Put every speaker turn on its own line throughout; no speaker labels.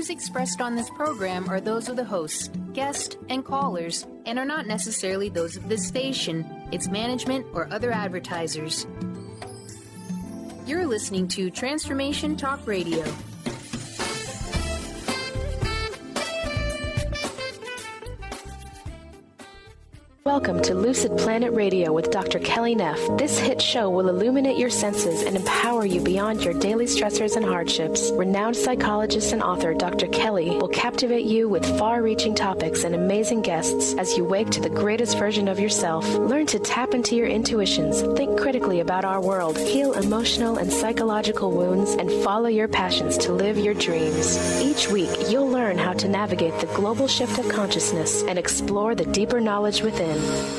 views expressed on this program are those of the host, guest, and callers, and are not necessarily those of this station, its management, or other advertisers. You're listening to Transformation Talk Radio.
Welcome to Lucid Planet Radio with Dr. Kelly Neff. This hit show will illuminate your senses and empower you beyond your daily stressors and hardships. Renowned psychologist and author Dr. Kelly will captivate you with far-reaching topics and amazing guests as you wake to the greatest version of yourself. Learn to tap into your intuitions, think critically about our world, heal emotional and psychological wounds, and follow your passions to live your dreams. Each week, you'll learn how to navigate the global shift of consciousness and explore the deeper knowledge within.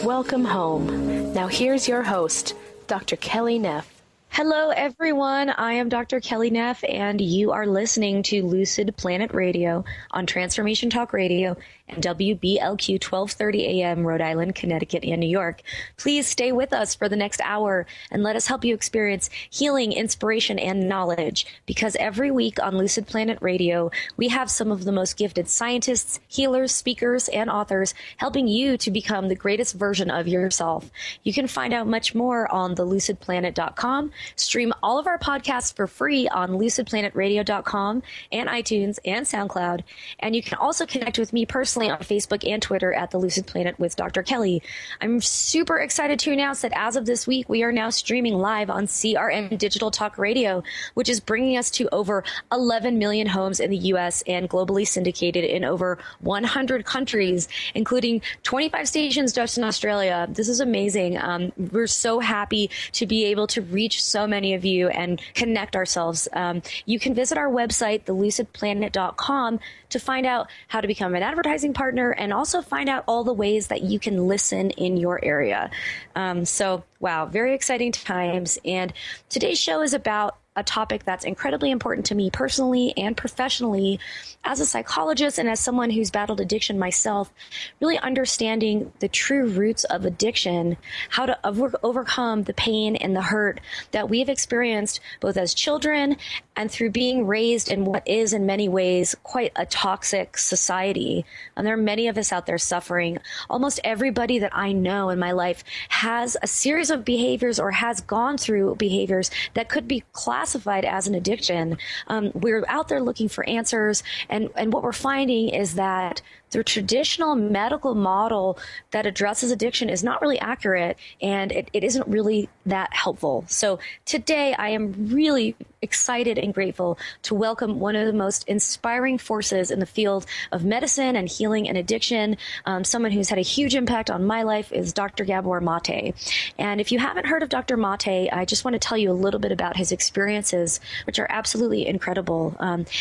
Welcome home. Now here's your host, Dr. Kelly Neff.
Hello, everyone. I am Dr. Kelly Neff, and you are listening to Lucid Planet Radio on Transformation Talk Radio and WBLQ 1230 AM, Rhode Island, Connecticut, and New York. Please stay with us for the next hour and let us help you experience healing, inspiration, and knowledge, because every week on Lucid Planet Radio, we have some of the most gifted scientists, healers, speakers, and authors helping you to become the greatest version of yourself. You can find out much more on thelucidplanet.com. Stream all of our podcasts for free on lucidplanetradio.com and iTunes and SoundCloud. And you can also connect with me personally on Facebook and Twitter at The Lucid Planet with Dr. Kelly. I'm super excited to announce that as of this week, we are now streaming live on CRM Digital Talk Radio, which is bringing us to over 11 million homes in the U.S. and globally syndicated in over 100 countries, including 25 stations just in Australia. This is amazing. We're so happy to be able to reach so many of you and connect ourselves. You can visit our website, thelucidplanet.com, to find out how to become an advertising partner and also find out all the ways that you can listen in your area. Wow, very exciting times. And today's show is about a topic that's incredibly important to me personally and professionally as a psychologist and as someone who's battled addiction myself, really understanding the true roots of addiction, how to overcome the pain and the hurt that we've experienced both as children and through being raised in what is in many ways quite a toxic society. And there are many of us out there suffering. Almost everybody that I know in my life has a series of behaviors or has gone through behaviors that could be classified as an addiction. We're out there looking for answers, and what we're finding is that the traditional medical model that addresses addiction is not really accurate, and it isn't really that helpful. So today I am really excited and grateful to welcome one of the most inspiring forces in the field of medicine and healing and addiction. Someone who's had a huge impact on my life is Dr. Gabor Mate. And if you haven't heard of Dr. Mate, I just want to tell you a little bit about his experiences, which are absolutely incredible.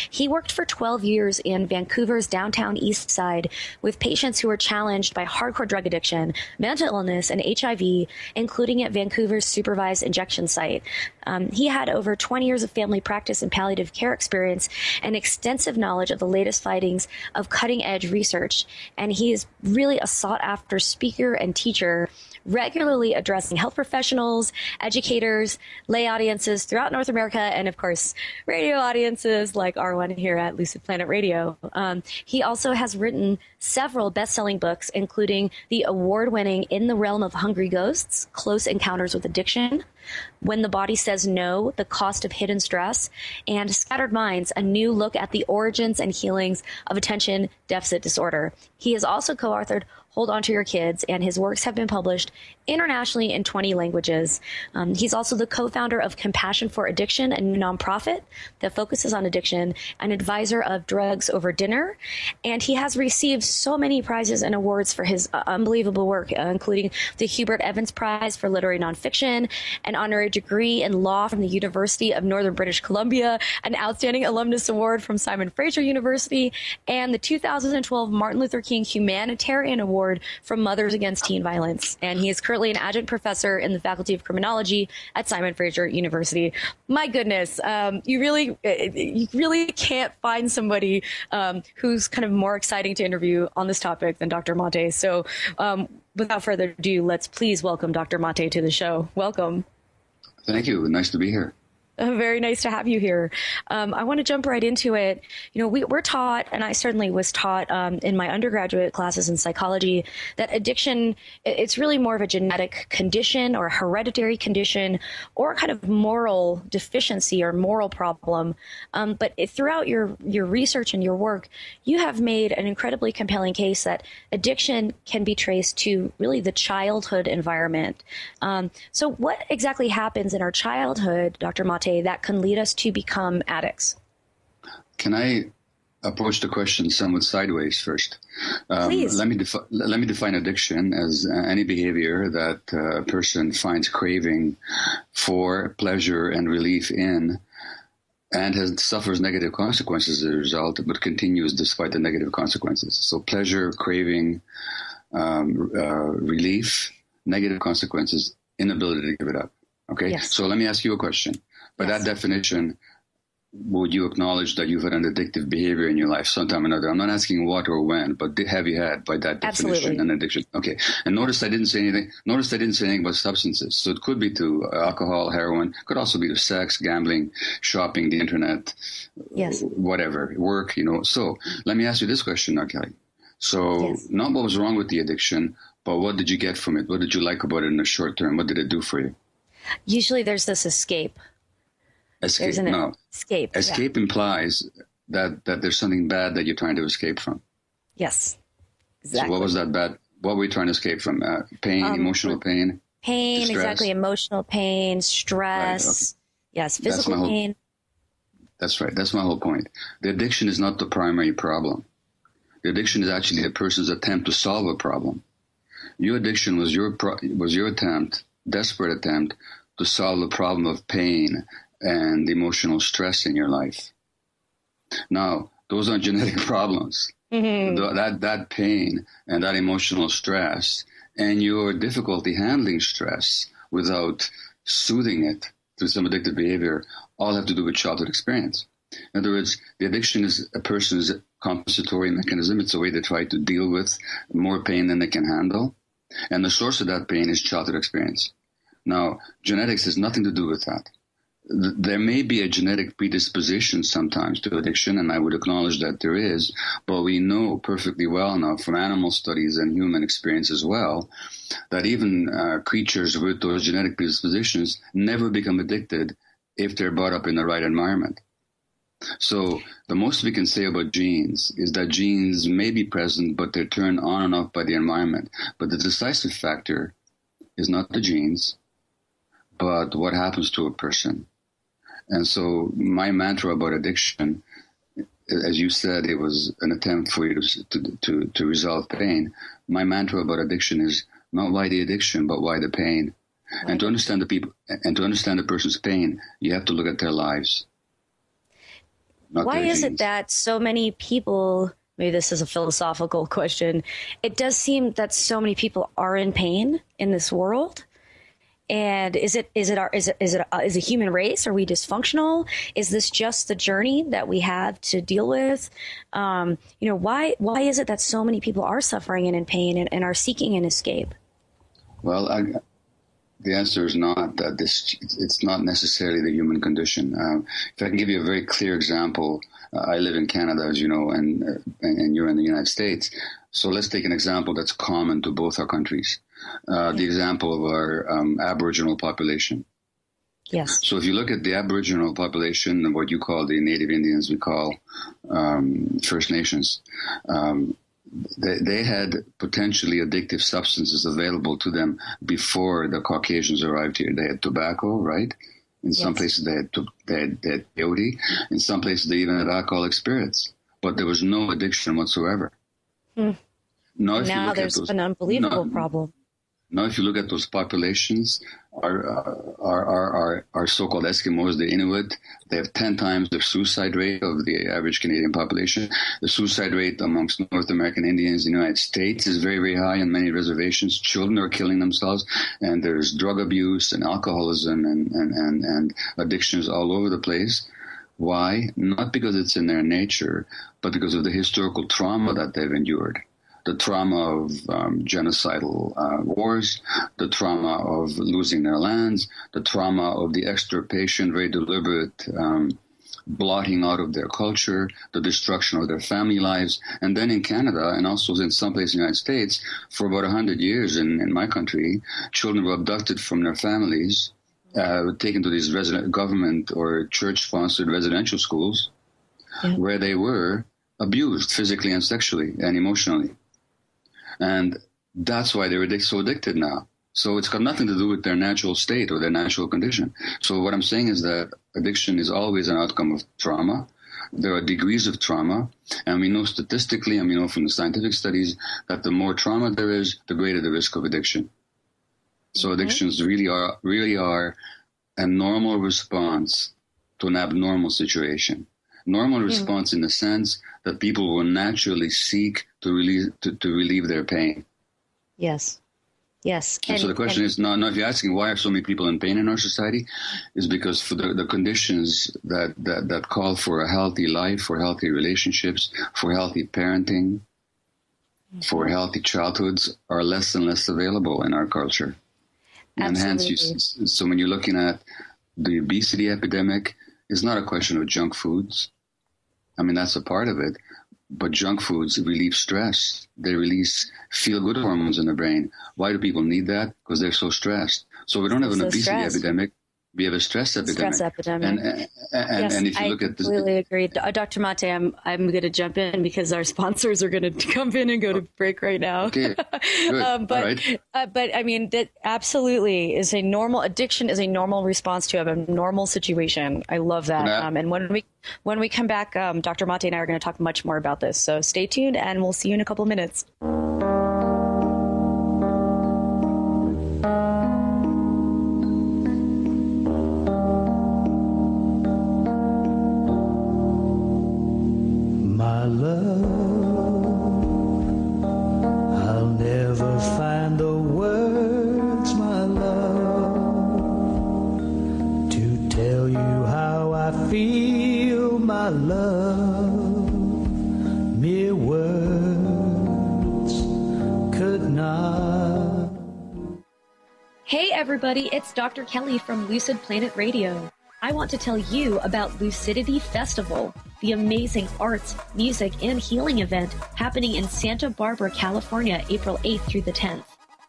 He worked for 12 years in Vancouver's downtown East Side with patients who were challenged by hardcore drug addiction, mental illness, and HIV, including at Vancouver's supervised injection site. He had over 20 years of family practice and palliative care experience and extensive knowledge of the latest findings of cutting-edge research. And he is really a sought-after speaker and teacher, regularly addressing health professionals, educators, lay audiences throughout North America, and of course, radio audiences like our one here at Lucid Planet Radio. He also has written several best-selling books, including the award-winning In the Realm of Hungry Ghosts, Close Encounters with Addiction, When the Body Says No, The Cost of Hidden Stress, and Scattered Minds, A New Look at the Origins and Healings of Attention Deficit Disorder. He has also co-authored Hold On to Your Kids, and his works have been published internationally in 20 languages. He's also the co-founder of Compassion for Addiction, a new nonprofit that focuses on addiction, an advisor of Drugs Over Dinner, and he has received so many prizes and awards for his unbelievable work, including the Hubert Evans Prize for Literary Nonfiction, an honorary degree in law from the University of Northern British Columbia, an Outstanding Alumnus Award from Simon Fraser University, and the 2012 Martin Luther King Humanitarian Award from Mothers Against Teen Violence. And he is currently an adjunct professor in the Faculty of Criminology at Simon Fraser University. My goodness, you really can't find somebody who's kind of more exciting to interview on this topic than Dr. Mate. So without further ado, let's please welcome Dr. Mate to the show. Welcome.
Thank you. Nice to be here.
Very nice to have you here. I want to jump right into it. We're taught, and I certainly was taught in my undergraduate classes in psychology, that addiction, it's really more of a genetic condition or a hereditary condition or kind of moral deficiency or moral problem. But throughout your research and your work, you have made an incredibly compelling case that addiction can be traced to really the childhood environment. So what exactly happens in our childhood, Dr. Mate, that can lead us to become addicts?
Can I approach the question somewhat sideways first?
Please.
Let me define addiction as any behavior that a person finds craving for pleasure and relief in, and suffers negative consequences as a result, but continues despite the negative consequences. So pleasure, craving, relief, negative consequences, inability to give it up. Okay?
Yes.
So let me ask you a question. By that definition, would you acknowledge that you've had an addictive behavior in your life sometime or another? I'm not asking what or when, but have you had, by that definition,
Absolutely.
an addiction? Okay. And notice I didn't say anything about substances. So it could be to alcohol, heroin, could also be to sex, gambling, shopping, the internet,
Yes.
whatever, work, So let me ask you this question now, Kelly. So
Yes.
not what was wrong with the addiction, but what did you get from it? What did you like about it in the short term? What did it do for you?
Usually there's this escape.
Escape.
There's an escape.
Escape implies that there's something bad that you're trying to escape from.
Yes, exactly.
So what was that bad? What were you trying to escape from? Pain, emotional pain?
Pain,
distress?
exactly. Emotional pain, stress.
Right, okay.
Yes, physical pain.
That's right. That's my whole point. The addiction is not the primary problem. The addiction is actually a person's attempt to solve a problem. Your addiction was your attempt, desperate attempt, to solve the problem of pain and emotional stress in your life. Now, those aren't genetic problems. Mm-hmm. That pain and that emotional stress and your difficulty handling stress without soothing it through some addictive behavior all have to do with childhood experience. In other words, the addiction is a person's compensatory mechanism. It's a way they try to deal with more pain than they can handle. And the source of that pain is childhood experience. Now, genetics has nothing to do with that. There may be a genetic predisposition sometimes to addiction, and I would acknowledge that there is, but we know perfectly well now from animal studies and human experience as well that even creatures with those genetic predispositions never become addicted if they're brought up in the right environment. So the most we can say about genes is that genes may be present, but they're turned on and off by the environment. But the decisive factor is not the genes, but what happens to a person. And so my mantra about addiction, as you said, it was an attempt for you to resolve pain. My mantra about addiction is not why the addiction, but why the pain. Right. And to understand the person's pain, you have to look at their lives.
Why is it that so many people, maybe this is a philosophical question, it does seem that so many people are in pain in this world? And is it a human race? Are we dysfunctional? Is this just the journey that we have to deal with? Why is it that so many people are suffering and in pain and are seeking an escape?
Well, the answer is not that it's not necessarily the human condition. If I can give you a very clear example, I live in Canada, as you know, and you're in the United States. So let's take an example that's common to both our countries. The example of our Aboriginal population.
Yes.
So if you look at the Aboriginal population and what you call the Native Indians, we call First Nations, they had potentially addictive substances available to them before the Caucasians arrived here. They had tobacco, right? In some places they had peyote. In some places they even had alcoholic spirits. But there was no addiction whatsoever.
Now there's an unbelievable problem.
Now, if you look at those populations, our so-called Eskimos, the Inuit, they have 10 times the suicide rate of the average Canadian population. The suicide rate amongst North American Indians in the United States is very, very high on many reservations. Children are killing themselves, and there's drug abuse and alcoholism and addictions all over the place. Why? Not because it's in their nature, but because of the historical trauma that they've endured. the trauma of genocidal wars, the trauma of losing their lands, the trauma of the extirpation, very deliberate blotting out of their culture, the destruction of their family lives. And then in Canada, and also in some places in the United States, for about 100 years in my country, children were abducted from their families, taken to these government or church-sponsored residential schools, where they were abused physically and sexually and emotionally. And that's why they're so addicted now. So it's got nothing to do with their natural state or their natural condition. So what I'm saying is that addiction is always an outcome of trauma. There are degrees of trauma, and we know statistically, and we know from the scientific studies, that the more trauma there is, the greater the risk of addiction. So addictions really are a normal response to an abnormal situation. Normal response in the sense that people will naturally seek to relieve their pain.
Yes. Yes.
And so the question is, now if you're asking why are so many people in pain in our society, is because for the conditions that call for a healthy life, for healthy relationships, for healthy parenting, for healthy childhoods are less and less available in our culture. And hence, so when you're looking at the obesity epidemic, it's not a question of junk foods. I mean, that's a part of it. But junk foods relieve stress. They release feel-good hormones in the brain. Why do people need that? Because they're so stressed. So we don't have an obesity epidemic. We have a stress epidemic. And if you look at this,
I completely agree. Dr. Mate, I'm going to jump in because our sponsors are going to come in and go to break right now.
Okay, good.
But I mean, that absolutely is a normal addiction is a normal response to a normal situation. I love that. And when we come back, Dr. Mate and I are going to talk much more about this. So stay tuned, and we'll see you in a couple of minutes.
My love, I'll never find the words, my love, to tell you how I feel, my love. Mere words could not.
Hey everybody, it's Dr. Kelly from Lucid Planet Radio. I want to tell you about Lucidity Festival, the amazing arts, music, and healing event happening in Santa Barbara, California, April 8th through the 10th.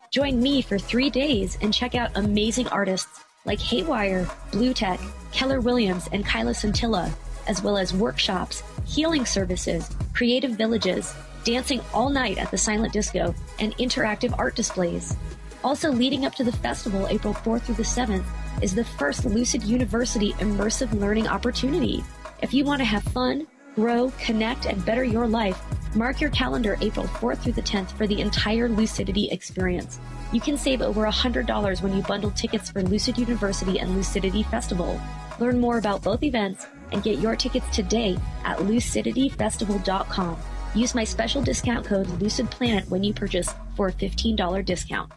Join me for 3 days and check out amazing artists like Haywire, Blue Tech, Keller Williams, and Kyla Scintilla, as well as workshops, healing services, creative villages, dancing all night at the Silent Disco, and interactive art displays. Also leading up to the festival, April 4th through the 7th, is the first Lucid University immersive learning opportunity. If you want to have fun, grow, connect, and better your life, mark your calendar April 4th through the 10th for the entire Lucidity experience. You can save over $100 when you bundle tickets for Lucid University and Lucidity Festival. Learn more about both events and get your tickets today at lucidityfestival.com. Use my special discount code LucidPlanet when you purchase for a $15 discount.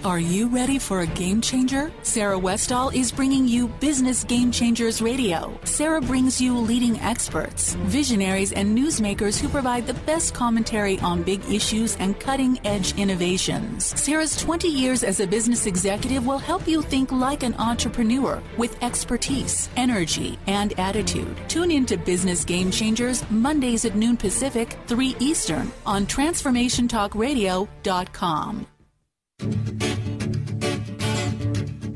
Are you ready for a game changer? Sarah Westall is bringing you Business Game Changers Radio. Sarah brings you leading experts, visionaries, and newsmakers who provide the best commentary on big issues and cutting-edge innovations. Sarah's 20 years as a business executive will help you think like an entrepreneur with expertise, energy, and attitude. Tune into Business Game Changers Mondays at noon Pacific, 3 Eastern on TransformationTalkRadio.com.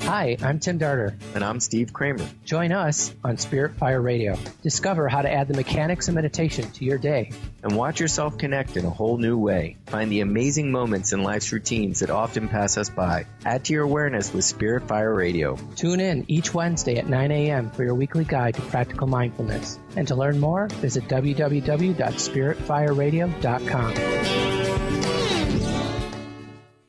Hi, I'm Tim Darter.
And I'm Steve Kramer.
Join us on Spirit Fire Radio. Discover how to add the mechanics of meditation to your day.
And watch yourself connect in a whole new way. Find the amazing moments in life's routines that often pass us by. Add to your awareness with Spirit Fire Radio.
Tune in each Wednesday at 9 a.m. for your weekly guide to practical mindfulness. And to learn more, visit www.spiritfireradio.com.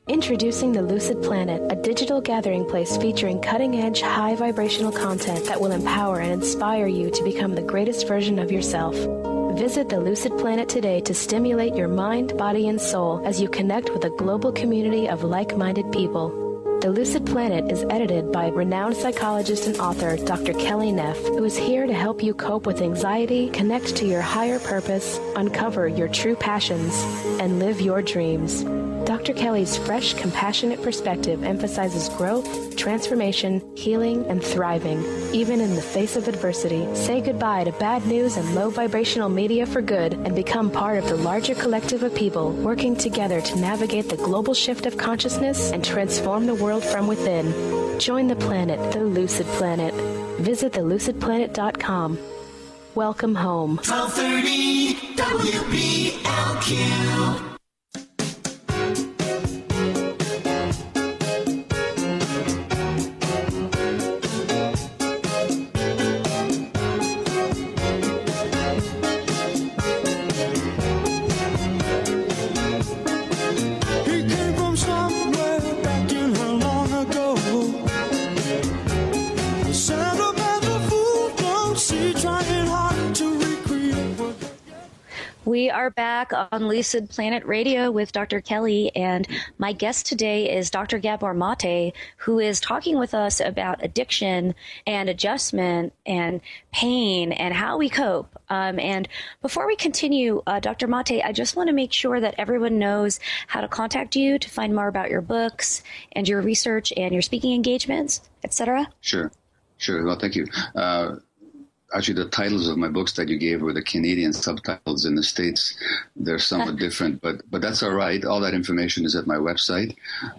Introducing the Lucid Planet, a digital gathering place featuring cutting-edge, high-vibrational content that will empower and inspire you to become the greatest version of yourself. Visit the Lucid Planet today to stimulate your mind, body, and soul as you connect with a global community of like-minded people. The Lucid Planet is edited by renowned psychologist and author Dr. Kelly Neff, who is here to help you cope with anxiety, connect to your higher purpose, uncover your true passions, and live your dreams. Dr. Kelly's fresh, compassionate perspective emphasizes growth, transformation, healing, and thriving, even in the face of adversity. Say goodbye to bad news and low vibrational media for good and become part of the larger collective of people working together to navigate the global shift of consciousness and transform the world from within. Join the planet, the Lucid Planet. Visit thelucidplanet.com. Welcome home.
1230 WBLQ.
We are back on Lucid Planet Radio with Dr. Kelly, and my guest today is Dr. Gabor Mate, who is talking with us about addiction and adjustment and pain and how we cope. And before we continue, Dr. Mate, I just want to make sure that everyone knows how to contact you to find more about your books and your research and your speaking engagements, etc.
Sure. Well, thank you. Actually, the titles of my books that you gave were the Canadian subtitles. In the States, they're somewhat different, but that's all right. All that information is at my website,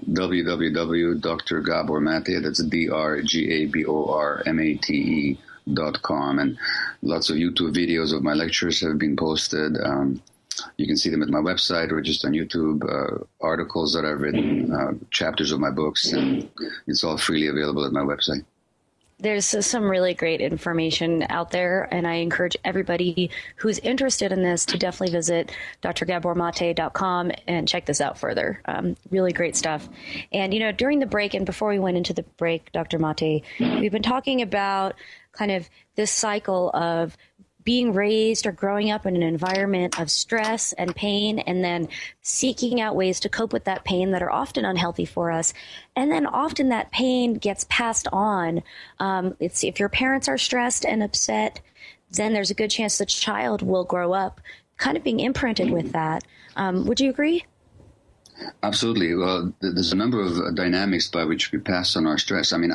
www.drgabormate, that's DRGABORMATE.com. And lots of YouTube videos of my lectures have been posted. You can see them at my website or just on YouTube, articles that I've written, chapters of my books, and it's all freely available at my website.
There's some really great information out there, and I encourage everybody who's interested in this to definitely visit drgabormate.com and check this out further. Really great stuff. And, during the break and before we went into the break, Dr. Mate, we've been talking about kind of this cycle of being raised or growing up in an environment of stress and pain, and then seeking out ways to cope with that pain that are often unhealthy for us. And then often that pain gets passed on. If your parents are stressed and upset, then there's a good chance the child will grow up kind of being imprinted with that. Would you agree?
Absolutely. Well, there's a number of dynamics by which we pass on our stress. I mean,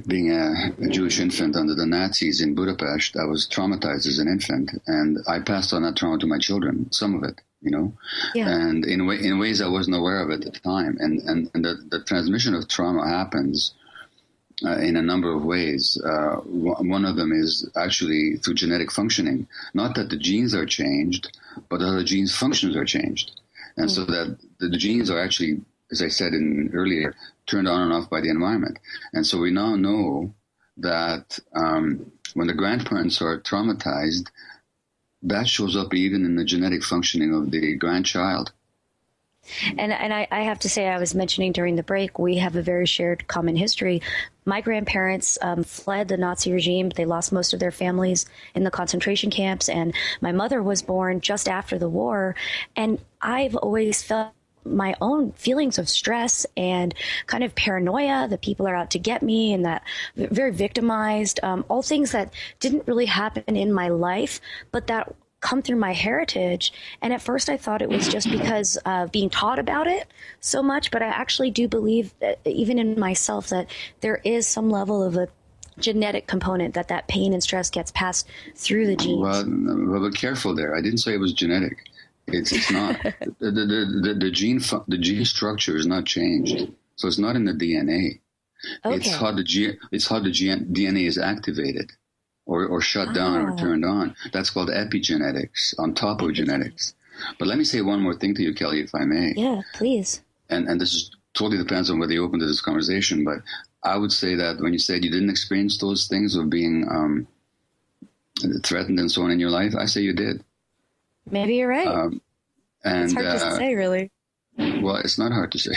being a Jewish infant under the Nazis in Budapest, I was traumatized as an infant, and I passed on that trauma to my children, some of it,
Yeah.
And in ways I wasn't aware of at the time. And the transmission of trauma happens in a number of ways. One of them is actually through genetic functioning. Not that the genes are changed, but that the genes' functions are changed. And so that the genes are actually, as I said earlier, turned on and off by the environment. And so we now know that when the grandparents are traumatized, that shows up even in the genetic functioning of the grandchild.
And I have to say, I was mentioning during the break, we have a very shared common history. My grandparents fled the Nazi regime. They lost most of their families in the concentration camps. And my mother was born just after the war. And I've always felt my own feelings of stress and kind of paranoia that people are out to get me, and that very victimized, all things that didn't really happen in my life, but that come through my heritage. And at first I thought it was just because of being taught about it so much, but I actually do believe that even in myself that there is some level of a genetic component, that pain and stress gets passed through the genes.
Well, but careful there. I didn't say it was genetic. It's not. The gene structure is not changed, so it's not in the DNA. Okay. It's how the DNA is activated, or shut down, or turned on. That's called epigenetics on top of genetics. But let me say one more thing to you, Kelly, if I may.
Yeah, please.
And this totally depends on whether you open to this conversation. But I would say that when you said you didn't experience those things of being threatened and so on in your life, I say you did.
Maybe you're right.
And
it's hard to say, really.
Well, it's not hard to say.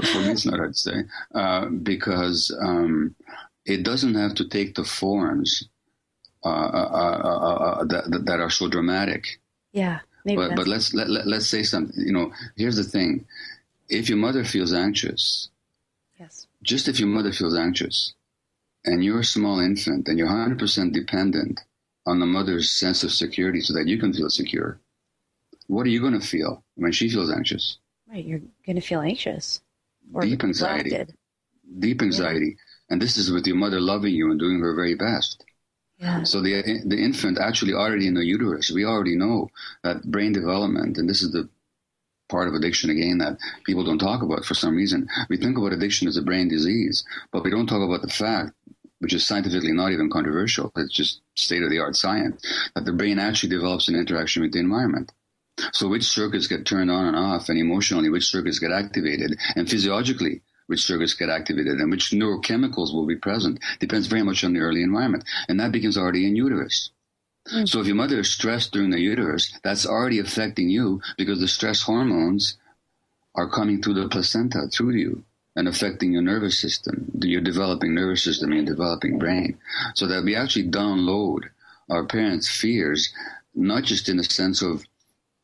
For me, it's not hard to say because it doesn't have to take the forms that are so dramatic.
Yeah.
But let's say something. You know, here's the thing: if your mother feels anxious,
yes,
just if your mother feels anxious, and you're a small infant and you're 100% dependent on the mother's sense of security so that you can feel secure, what are you going to feel when she feels anxious?
Right, you're going to feel anxious. Or
deep anxiety.
neglected.
Deep anxiety. Yeah. And this is with your mother loving you and doing her very best.
Yeah.
So the infant actually already in the uterus, we already know that brain development, and this is the part of addiction again that people don't talk about for some reason. We think about addiction as a brain disease, but we don't talk about the fact, which is scientifically not even controversial, it's just state-of-the-art science, that the brain actually develops an interaction with the environment. So which circuits get turned on and off, and emotionally which circuits get activated, and physiologically which circuits get activated, and which neurochemicals will be present, depends very much on the early environment. And that begins already in uterus. Mm. So if your mother is stressed during the uterus, that's already affecting you because the stress hormones are coming through the placenta, through you, and affecting your nervous system, your developing nervous system, your developing brain. So that we actually download our parents' fears, not just in the sense of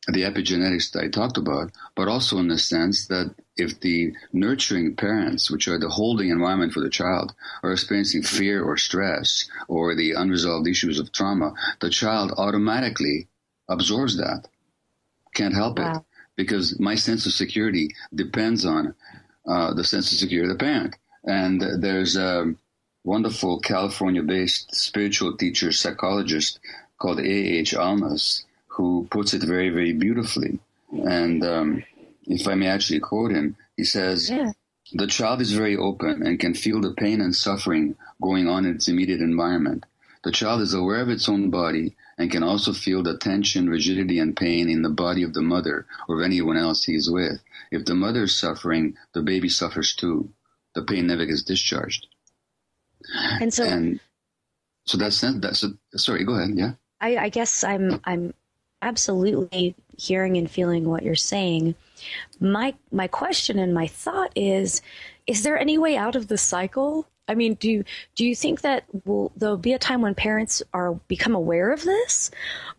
the epigenetics that I talked about, but also in the sense that if the nurturing parents, which are the holding environment for the child, are experiencing fear or stress or the unresolved issues of trauma, the child automatically absorbs that. Can't help it. Because my sense of security depends on the sense of security of the parent. And there's a wonderful California-based spiritual teacher, psychologist called A.H. Almaas, who puts it very, very beautifully. And if I may actually quote him, he says, the child is very open and can feel the pain and suffering going on in its immediate environment. The child is aware of its own body and can also feel the tension, rigidity, and pain in the body of the mother or of anyone else he is with. If the mother is suffering, the baby suffers too. The pain never gets discharged.
And so
sorry, go ahead. Yeah.
I guess I'm absolutely hearing and feeling what you're saying. My question and my thought is there any way out of the cycle? I mean, do you think that there'll be a time when parents become aware of this?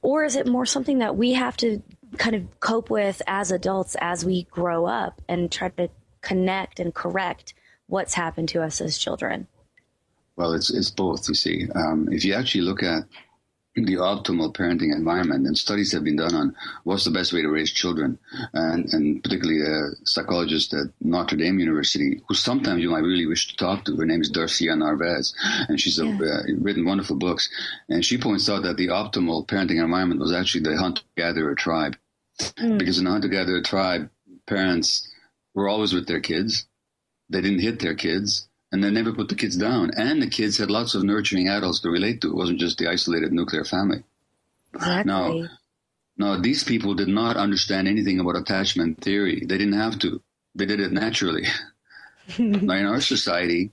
Or is it more something that we have to kind of cope with as adults as we grow up and try to connect and correct what's happened to us as children?
Well, it's both, you see. If you actually look at the optimal parenting environment, and studies have been done on what's the best way to raise children, and particularly a psychologist at Notre Dame University, who sometimes you might really wish to talk to. Her name is Darcia Narvaez, and she's written wonderful books. And she points out that the optimal parenting environment was actually the hunter-gatherer tribe. Because in the hunter-gatherer tribe, parents were always with their kids. They didn't hit their kids. And they never put the kids down. And the kids had lots of nurturing adults to relate to. It wasn't just the isolated nuclear family.
Exactly.
Now, these people did not understand anything about attachment theory. They didn't have to. They did it naturally. Now, in our society,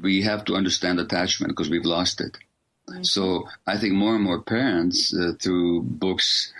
we have to understand attachment because we've lost it. So I think more and more parents, through books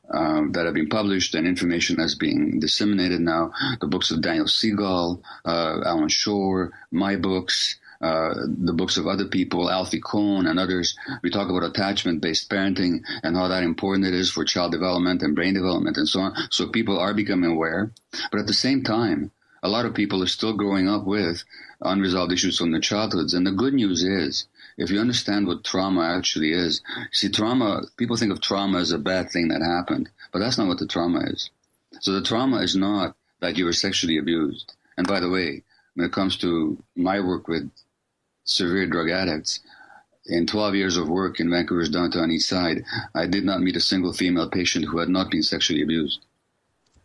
that have been published and information that's being disseminated now, the books of Daniel Siegel, Alan Shore, my books, the books of other people, Alfie Kohn and others, we talk about attachment-based parenting and how that important it is for child development and brain development and so on. So people are becoming aware. But at the same time, a lot of people are still growing up with unresolved issues from their childhoods. And the good news is, if you understand what trauma actually is, see, trauma, people think of trauma as a bad thing that happened, but that's not what the trauma is. So the trauma is not that you were sexually abused. And by the way, when it comes to my work with severe drug addicts, in 12 years of work in Vancouver's downtown east side, I did not meet a single female patient who had not been sexually abused.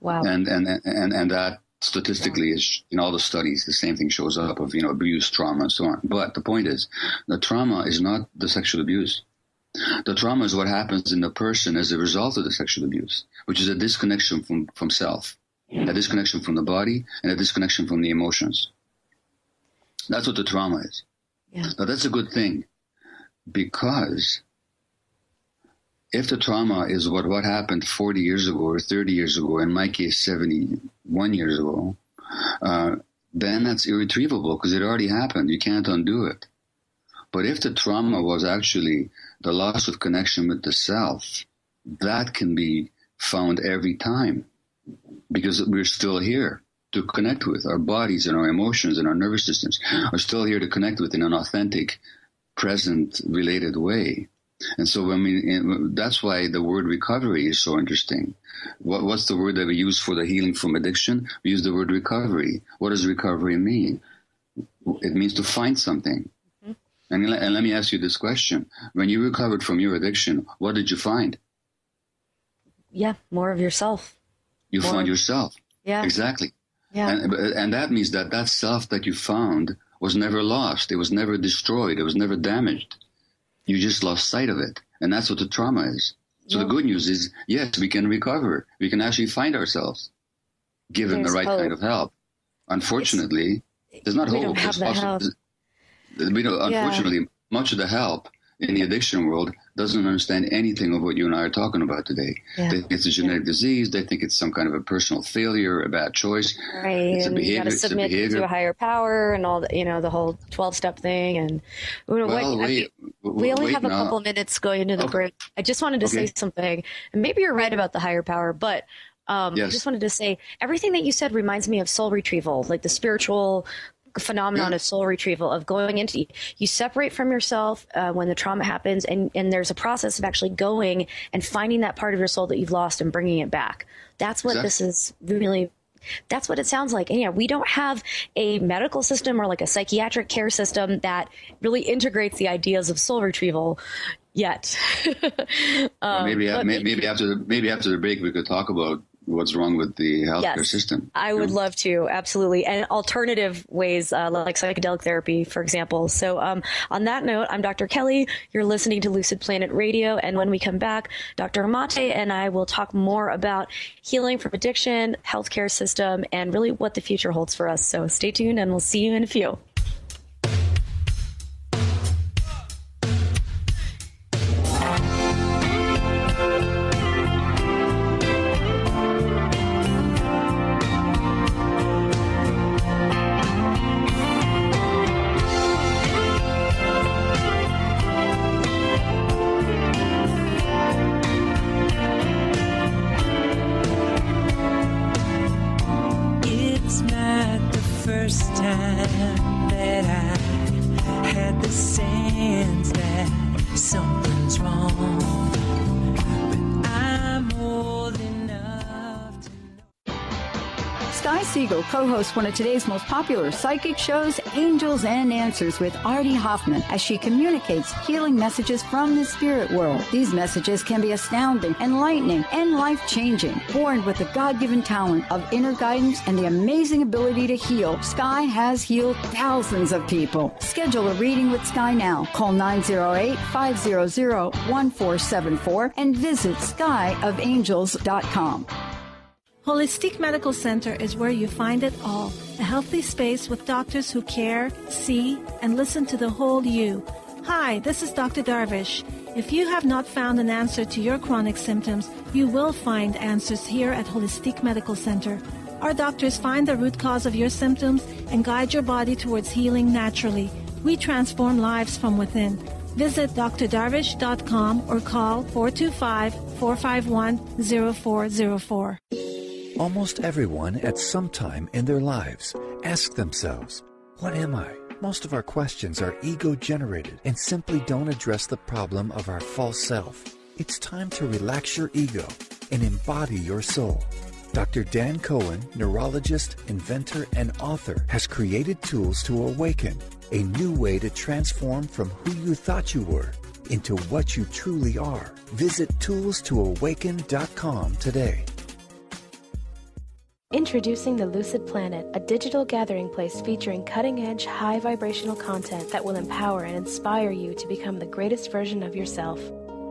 Wow.
And that statistically is in all the studies, the same thing shows up of, abuse, trauma, and so on. But the point is, the trauma is not the sexual abuse. The trauma is what happens in the person as a result of the sexual abuse, which is a disconnection from self, a disconnection from the body, and a disconnection from the emotions. That's what the trauma is.
Yeah.
Now, that's a good thing, because if the trauma is what happened 40 years ago or 30 years ago, in my case 71 years ago, then that's irretrievable because it already happened. You can't undo it. But if the trauma was actually the loss of connection with the self, that can be found every time, because we're still here to connect with. Our bodies and our emotions and our nervous systems are still here to connect with in an authentic, present, related way. And so that's why the word recovery is so interesting. What's the word that we use for the healing from addiction? We use the word recovery. What does recovery mean? It means to find something. Mm-hmm. And let me ask you this question. When you recovered from your addiction, what did you find?
Yeah, more of yourself.
You found yourself.
Yeah.
Exactly.
Yeah.
And that means that self that you found was never lost. It was never destroyed. It was never damaged. You just lost sight of it. And that's what the trauma is. So the good news is, yes, we can recover. We can actually find ourselves, given the right kind of help. Unfortunately, there's not hope.
We don't have the help.
Unfortunately, much of the help in the addiction world doesn't understand anything of what you and I are talking about today. Yeah. They think it's a genetic disease. They think it's some kind of a personal failure, a bad choice.
Right.
It's a behavior.
You got to submit to a higher power and all the, the whole 12-step thing. And we only have a couple minutes going into the break. I just wanted to say something, and maybe you're right about the higher power, but I just wanted to say everything that you said reminds me of soul retrieval, like the spiritual phenomenon of soul retrieval, of going into, you separate from yourself when the trauma happens, and there's a process of actually going and finding that part of your soul that you've lost and bringing it back. That's what this is really, that's what it sounds like. And we don't have a medical system or like a psychiatric care system that really integrates the ideas of soul retrieval yet.
Maybe after the break we could talk about what's wrong with the healthcare system.
I would love to, absolutely. And alternative ways like psychedelic therapy, for example. So on that note, I'm Dr. Kelly. You're listening to Lucid Planet Radio. And when we come back, Dr. Amate and I will talk more about healing from addiction, healthcare system, and really what the future holds for us. So stay tuned, and we'll see you in a few.
Co-hosts one of today's most popular psychic shows, Angels and Answers, with Artie Hoffman, as she communicates healing messages from the spirit world. These messages can be astounding, enlightening, and life-changing. Born with the God-given talent of inner guidance and the amazing ability to heal, Sky has healed thousands of people. Schedule a reading with Sky now. Call 908-500-1474 and visit skyofangels.com.
Holistic Medical Center is where you find it all. A healthy space with doctors who care, see, and listen to the whole you. Hi, this is Dr. Darvish. If you have not found an answer to your chronic symptoms, you will find answers here at Holistic Medical Center. Our doctors find the root cause of your symptoms and guide your body towards healing naturally. We transform lives from within. Visit drdarvish.com or call 425-451-0404.
Almost everyone at some time in their lives ask themselves, what am I? Most of our questions are ego-generated and simply don't address the problem of our false self. It's time to relax your ego and embody your soul. Dr. Dan Cohen, neurologist, inventor, and author, has created tools to awaken, a new way to transform from who you thought you were into what you truly are. Visit toolstoawaken.com today.
Introducing the Lucid Planet, a digital gathering place featuring cutting-edge, high-vibrational content that will empower and inspire you to become the greatest version of yourself.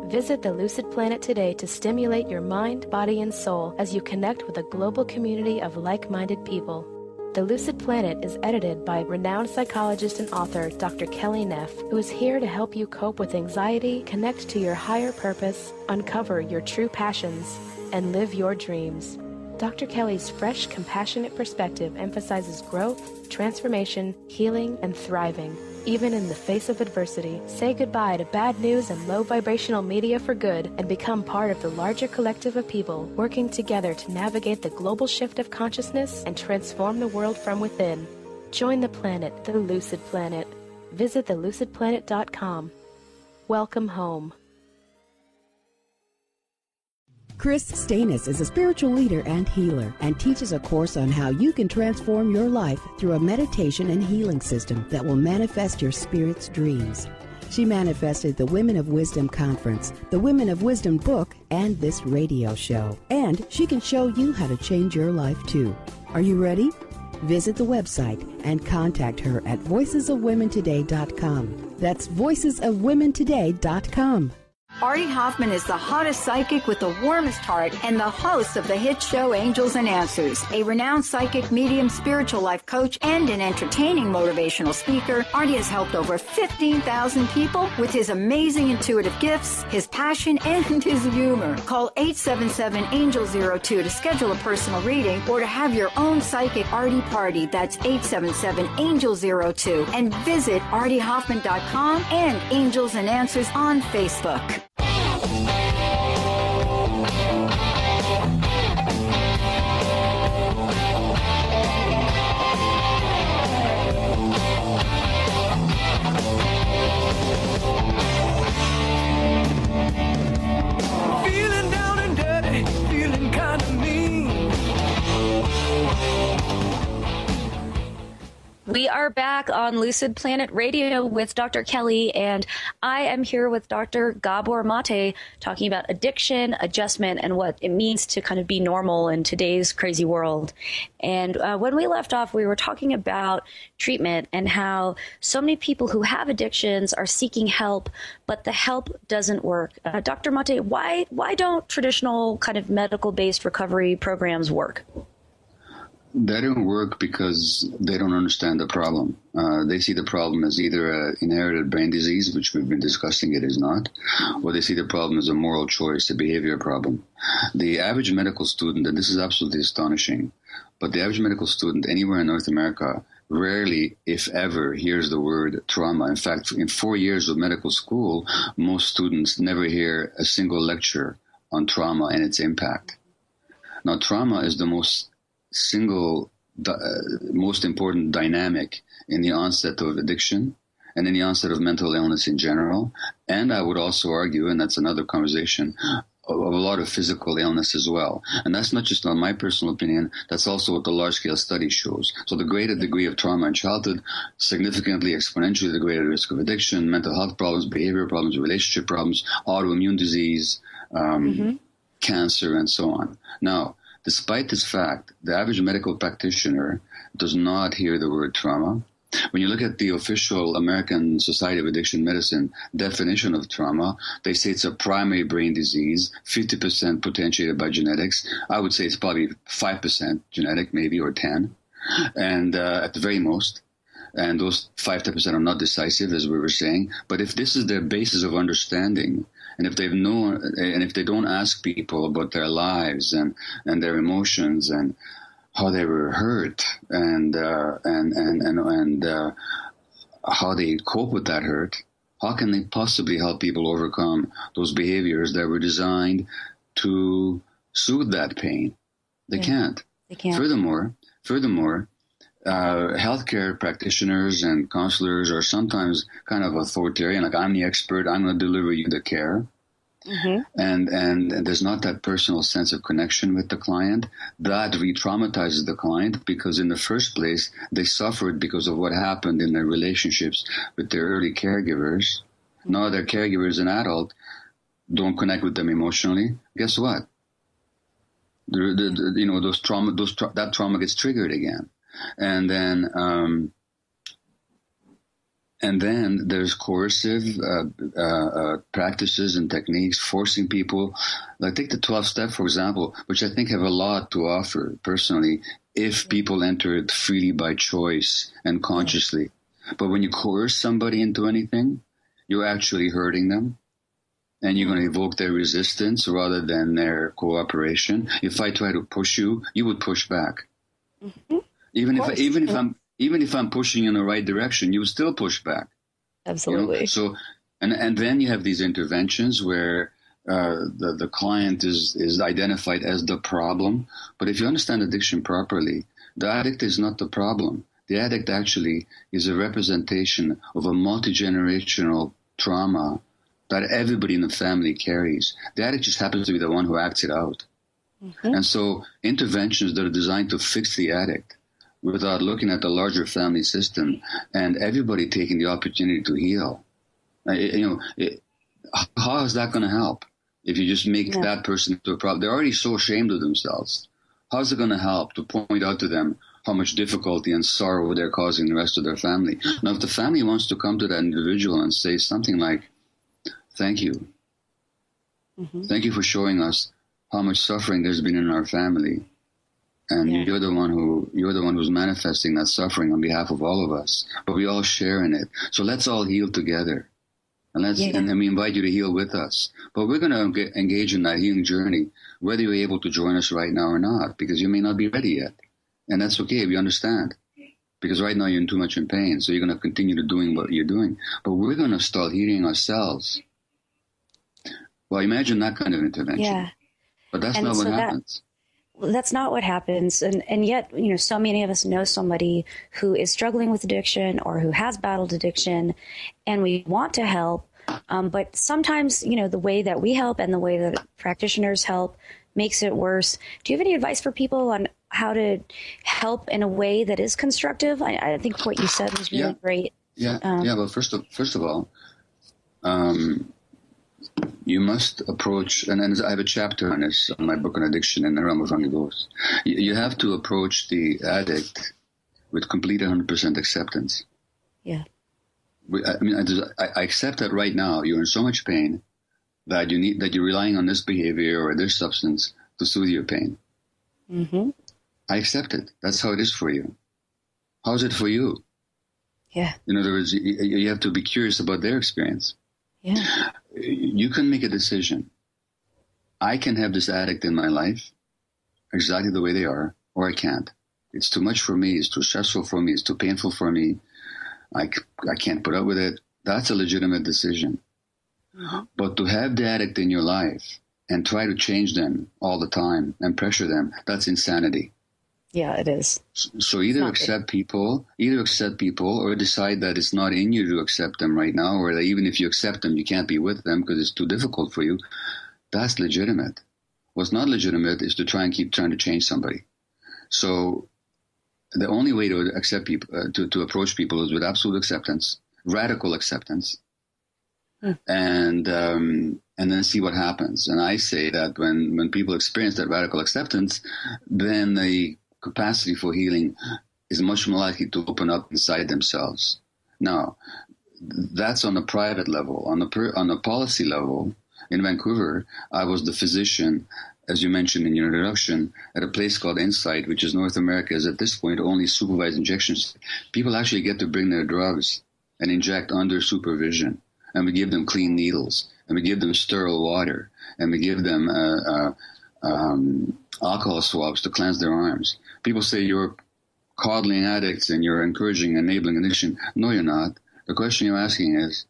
Visit the Lucid Planet today to stimulate your mind, body, and soul as you connect with a global community of like-minded people. The Lucid Planet is edited by renowned psychologist and author Dr. Kelly Neff, who is here to help you cope with anxiety, connect to your higher purpose, uncover your true passions, and live your dreams. Dr. Kelly's fresh, compassionate perspective emphasizes growth, transformation, healing, and thriving. even in the face of adversity. Say goodbye to bad news and low vibrational media for good and become part of the larger collective of people working together to navigate the global shift of consciousness and transform the world from within. Join the planet, the Lucid Planet. Visit thelucidplanet.com. Welcome home.
Chris Stanis is a spiritual leader and healer and teaches a course on how you can transform your life through a meditation and healing system that will manifest your spirit's dreams. She manifested the Women of Wisdom Conference, the Women of Wisdom book, and this radio show. And she can show you how to change your life too. Are you ready? Visit the website and contact her at voicesofwomentoday.com. That's voicesofwomentoday.com.
Artie Hoffman is the hottest psychic with the warmest heart and the host of the hit show Angels and Answers. A renowned psychic, medium, spiritual life coach, and an entertaining motivational speaker, Artie has helped over 15,000 people with his amazing intuitive gifts, his passion, and his humor. Call 877-ANGEL-02 to schedule a personal reading or to have your own psychic Artie party. That's 877-ANGEL-02. And visit artiehoffman.com and Angels and Answers on Facebook.
Feeling down and dirty, feeling kind of mean.
We are back on Lucid Planet Radio with Dr. Kelly, and I am here with Dr. Gabor Mate talking about addiction, adjustment, and what it means to kind of be normal in today's crazy world. And when we left off, we were talking about treatment and how so many people who have addictions are seeking help, but the help doesn't work. Dr. Mate, why don't traditional kind of medical-based recovery programs work?
They don't work because they don't understand the problem. They see the problem as either an inherited brain disease, which we've been discussing it is not, or they see the problem as a moral choice, a behavior problem. The average medical student, and this is absolutely astonishing, but the average medical student anywhere in North America rarely, if ever, hears the word trauma. In fact, in 4 years of medical school, most students never hear a single lecture on trauma and its impact. Now, trauma is the most important dynamic in the onset of addiction and in the onset of mental illness in general. And I would also argue, and that's another conversation, of a lot of physical illness as well. And that's not just on my personal opinion, that's also what the large-scale study shows. So the greater degree of trauma in childhood, significantly, exponentially the greater risk of addiction, mental health problems, behavior problems, relationship problems, autoimmune disease, cancer, and so on. Now, despite this fact, the average medical practitioner does not hear the word trauma. When you look at the official American Society of Addiction Medicine definition of trauma, they say it's a primary brain disease, 50% potentiated by genetics. I would say it's probably 5% genetic, maybe, or 10, and at the very most. And those 5 to 10% are not decisive, as we were saying. But if this is their basis of understanding, and if they don't ask people about their lives and their emotions and how they were hurt and how they cope with that hurt, how can they possibly help people overcome those behaviors that were designed to soothe that pain? They can't.
They can't.
Furthermore, healthcare practitioners and counselors are sometimes kind of authoritarian, like, I'm the expert, I'm going to deliver you the care. And there's not that personal sense of connection with the client. That re-traumatizes the client because in the first place, they suffered because of what happened in their relationships with their early caregivers. Now their caregivers as an adult don't connect with them emotionally. Guess what? That trauma gets triggered again. And then there's coercive practices and techniques forcing people. Like take the 12-step, for example, which I think have a lot to offer personally if people enter it freely by choice and consciously. But when you coerce somebody into anything, you're actually hurting them. And you're going to evoke their resistance rather than their cooperation. If I try to push you, you would push back. Even if I'm pushing you in the right direction, you would still push back.
Absolutely.
You know? So, and then you have these interventions where the client is identified as the problem. But if you understand addiction properly, the addict is not the problem. The addict actually is a representation of a multi-generational trauma that everybody in the family carries. The addict just happens to be the one who acts it out. Mm-hmm. And so interventions that are designed to fix the addict without looking at the larger family system and everybody taking the opportunity to heal. How is that going to help if you just make that person into a problem? They're already so ashamed of themselves. How is it going to help to point out to them how much difficulty and sorrow they're causing the rest of their family? Now, if the family wants to come to that individual and say something like, thank you. Mm-hmm. Thank you for showing us how much suffering there's been in our family. And you're the one who's manifesting that suffering on behalf of all of us. But we all share in it. So let's all heal together. And we invite you to heal with us. But we're going to engage in that healing journey, whether you're able to join us right now or not, because you may not be ready yet. And that's okay. We understand. Because right now you're in too much in pain. So you're going to continue to doing what you're doing. But we're going to start healing ourselves. Well, imagine that kind of intervention. Yeah. But that's not what happens.
That's not what happens. And yet, so many of us know somebody who is struggling with addiction or who has battled addiction, and we want to help. But sometimes, the way that we help and the way that practitioners help makes it worse. Do you have any advice for people on how to help in a way that is constructive? I think what you said was really great.
Well, first of all, you must approach, and I have a chapter on this on my book on addiction in the realm of Holy Ghost. You have to approach the addict with complete 100% acceptance.
Yeah.
I accept that right now you're in so much pain that you're relying on this behavior or this substance to soothe your pain.
Mm-hmm.
I accept it. That's how it is for you. How's it for you?
Yeah.
In other words, you have to be curious about their experience.
Yeah.
You can make a decision. I can have this addict in my life exactly the way they are, or I can't. It's too much for me. It's too stressful for me. It's too painful for me. I can't put up with it. That's a legitimate decision. Mm-hmm. But to have the addict in your life and try to change them all the time and pressure them, that's insanity.
Yeah, it is.
So either accept people or decide that it's not in you to accept them right now, or that even if you accept them, you can't be with them because it's too difficult for you. That's legitimate. What's not legitimate is to try and keep trying to change somebody. So the only way to accept people, to approach people is with absolute acceptance, radical acceptance, and then see what happens. And I say that when people experience that radical acceptance, then the capacity for healing is much more likely to open up inside themselves. Now, that's on the private level. On the policy level, in Vancouver, I was the physician, as you mentioned in your introduction, at a place called Insight, which is North America's, at this point, only supervised injections. People actually get to bring their drugs and inject under supervision. And we give them clean needles. And we give them sterile water. And we give them alcohol swabs to cleanse their arms. People say you're coddling addicts and you're encouraging, enabling addiction. No, you're not. The question you're asking is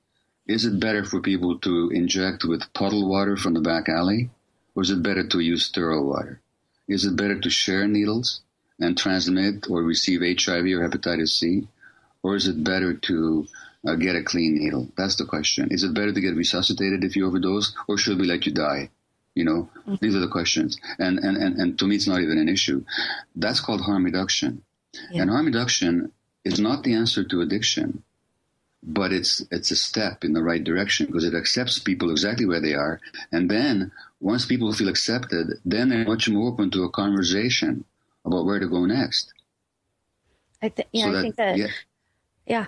it better for people to inject with puddle water from the back alley, or is it better to use sterile water? Is it better to share needles and transmit or receive HIV or hepatitis C, or is it better to get a clean needle? That's the question. Is it better to get resuscitated if you overdose, or should we let you die? These are the questions. And to me, it's not even an issue. That's called harm reduction. Yeah. And harm reduction is not the answer to addiction, but it's a step in the right direction because it accepts people exactly where they are. And then once people feel accepted, then they're much more open to a conversation about where to go next.
I think that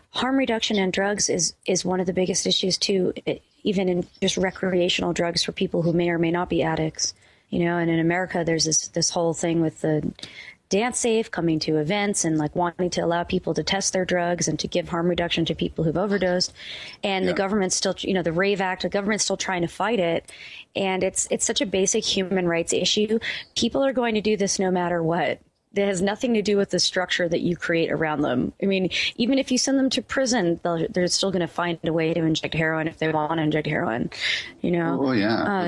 harm reduction in drugs is one of the biggest issues too. Even in just recreational drugs for people who may or may not be addicts, and in America, there's this whole thing with the Dance Safe coming to events and like wanting to allow people to test their drugs and to give harm reduction to people who've overdosed. And the government's still, the RAVE Act, the government's still trying to fight it. And it's such a basic human rights issue. People are going to do this no matter what. that has nothing to do with the structure that you create around them. I mean, even if you send them to prison, they're still going to find a way to inject heroin if they want to inject heroin, you know?
Oh, yeah.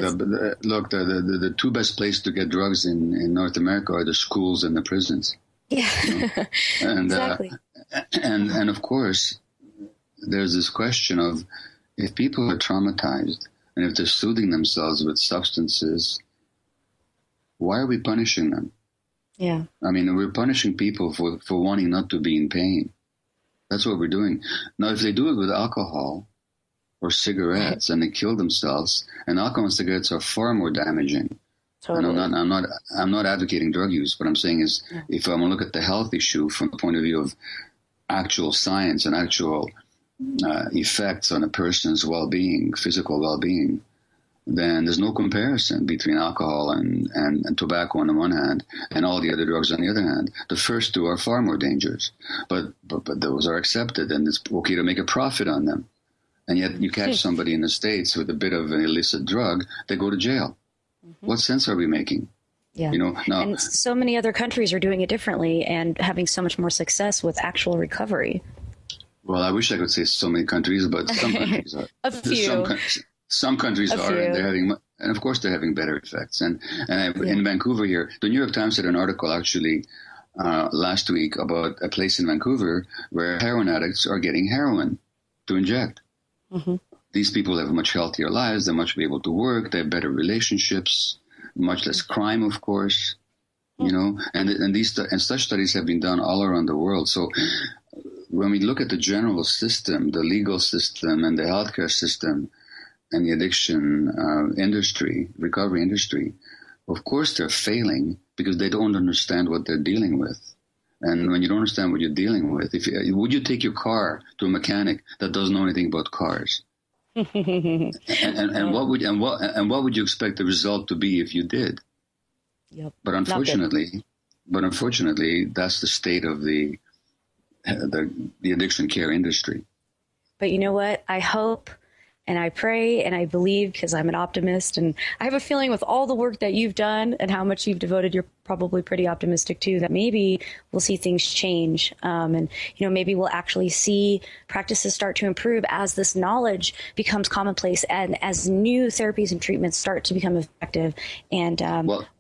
Look, the two best places to get drugs in North America are the schools and the prisons.
Yeah,
you know? And,
exactly.
And of course, there's this question of if people are traumatized and if they're soothing themselves with substances, why are we punishing them?
Yeah.
I mean, we're punishing people for wanting not to be in pain. That's what we're doing. Now, if they do it with alcohol or cigarettes and they kill themselves, and alcohol and cigarettes are far more damaging.
Totally.
And I'm not advocating drug use. What I'm saying is, if I'm going to look at the health issue from the point of view of actual science and actual effects on a person's well-being, physical well-being, then there's no comparison between alcohol and tobacco on the one hand and all the other drugs on the other hand. The first two are far more dangerous, but those are accepted, and it's okay to make a profit on them. And yet you catch somebody in the States with a bit of an illicit drug, they go to jail. Mm-hmm. What sense are we making?
Yeah.
You know, now,
and so many other countries are doing it differently and having so much more success with actual recovery.
Well, I wish I could say so many countries, but some countries are.
A few.
Some countries are, and they're having, and of course they're having better effects. And in Vancouver here, the New York Times had an article actually last week about a place in Vancouver where heroin addicts are getting heroin to inject. Mm-hmm. These people have much healthier lives. They're much able to work. They have better relationships, much less crime, of course. You know, and such studies have been done all around the world. So when we look at the general system, the legal system, and the healthcare system, and the addiction industry, recovery industry, of course they're failing because they don't understand what they're dealing with. And when you don't understand what you're dealing with, would you take your car to a mechanic that doesn't know anything about cars? and what would you expect the result to be if you did?
Yep.
But unfortunately, that's the state of the addiction care industry.
But you know what? I hope and I pray and I believe, because I'm an optimist, and I have a feeling with all the work that you've done and how much you've devoted, you're probably pretty optimistic too, that maybe we'll see things change. And, you know, maybe we'll actually see practices start to improve as this knowledge becomes commonplace and as new therapies and treatments start to become effective. And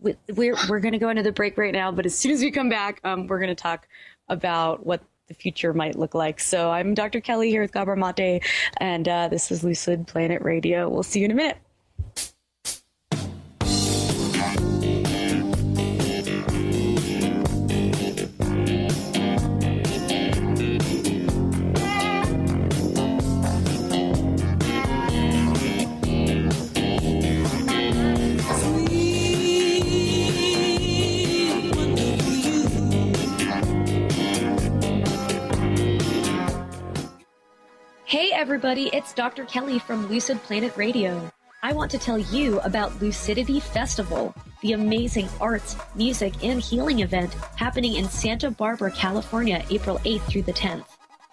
we're going to go into the break right now, but as soon as we come back, we're going to talk about what the future might look like. So I'm Dr. Kelly here with Gabor Mate, and this is Lucid Planet Radio. We'll see you in a minute. Hey everybody, it's Dr. Kelly from Lucid Planet Radio. I want to tell you about Lucidity Festival, the amazing arts, music, and healing event happening in Santa Barbara, California, April 8th through the 10th.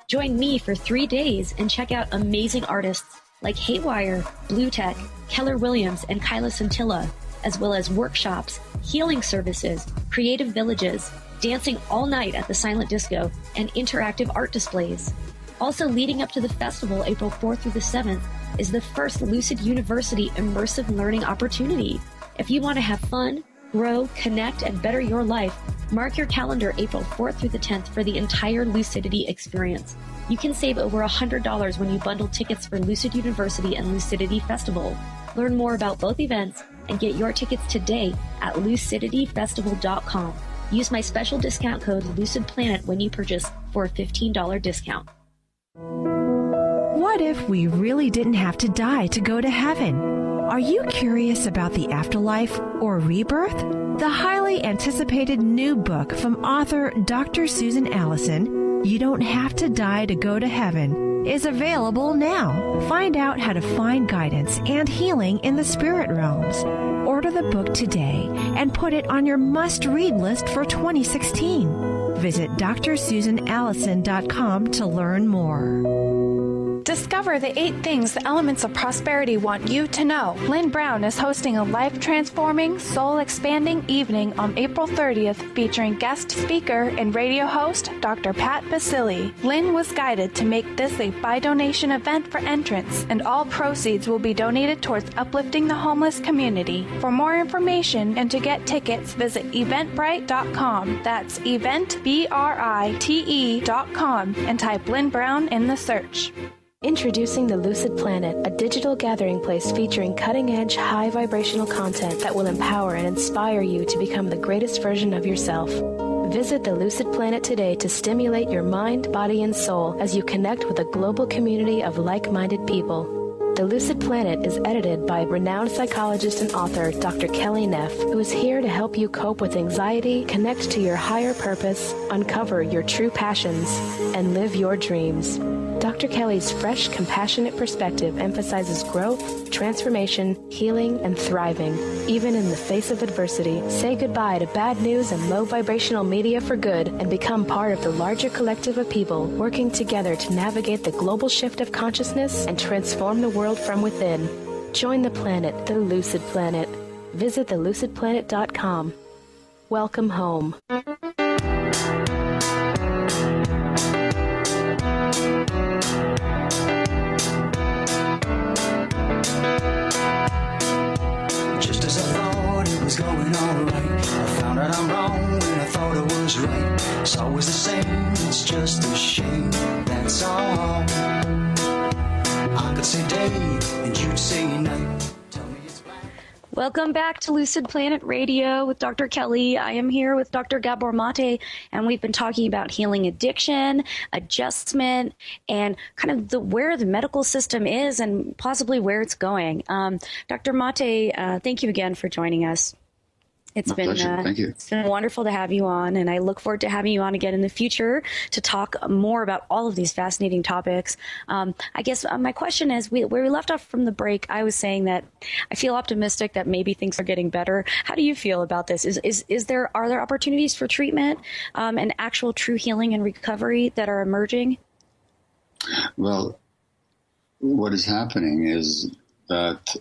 Join me for 3 days and check out amazing artists like Haywire, Blue Tech, Keller Williams, and Kyla Scintilla, as well as workshops, healing services, creative villages, dancing all night at the Silent Disco, and interactive art displays. Also leading up to the festival, April 4th through the 7th, is the first Lucid University immersive learning opportunity. If you want to have fun, grow, connect, and better your life, mark your calendar April 4th through the 10th for the entire Lucidity experience. You can save over $100 when you bundle tickets for Lucid University and Lucidity Festival. Learn more about both events and get your tickets today at lucidityfestival.com. Use my special discount code LucidPlanet when you purchase for a $15 discount.
What if we really didn't have to die to go to heaven? Are you curious about the afterlife or rebirth? The highly anticipated new book from author Dr. Susan Allison, You Don't Have to Die to Go to Heaven, is available now. Find out how to find guidance and healing in the spirit realms. Order the book today and put it on your must-read list for 2016. Visit drsusanallison.com to learn more.
Discover the 8 things the elements of prosperity want you to know. Lynn Brown is hosting a life-transforming, soul-expanding evening on April 30th featuring guest speaker and radio host Dr. Pat Basili. Lynn was guided to make this a by-donation event for entrants, and all proceeds will be donated towards uplifting the homeless community. For more information and to get tickets, visit eventbrite.com. That's eventbrite.com and type Lynn Brown in the search.
Introducing the Lucid Planet, a digital gathering place featuring cutting-edge, high-vibrational content that will empower and inspire you to become the greatest version of yourself. Visit the Lucid Planet today to stimulate your mind, body, and soul as you connect with a global community of like-minded people. The Lucid Planet is edited by renowned psychologist and author Dr. Kelly Neff, who is here to help you cope with anxiety, connect to your higher purpose, uncover your true passions, and live your dreams. Dr. Kelly's fresh, compassionate perspective emphasizes growth, transformation, healing, and thriving, even in the face of adversity. Say goodbye to bad news and low vibrational media for good and become part of the larger collective of people working together to navigate the global shift of consciousness and transform the world from within. Join the planet, the Lucid Planet. Visit thelucidplanet.com. Welcome home.
Just as I thought it was going all right, I found out I'm wrong when I thought I was right. It's always the same, it's just a shame, that's all. I could say day and you'd say night.
Welcome back to Lucid Planet Radio with Dr. Kelly. I am here with Dr. Gabor Mate, and we've been talking about healing addiction, adjustment, and kind of where the medical system is and possibly where it's going. Dr. Mate, thank you again for joining us. It's been wonderful to have you on, and I look forward to having you on again in the future to talk more about all of these fascinating topics. I guess my question is, where we left off from the break, I was saying that I feel optimistic that maybe things are getting better. How do you feel about this? Are there opportunities for treatment and actual true healing and recovery that are emerging?
Well, what is happening is that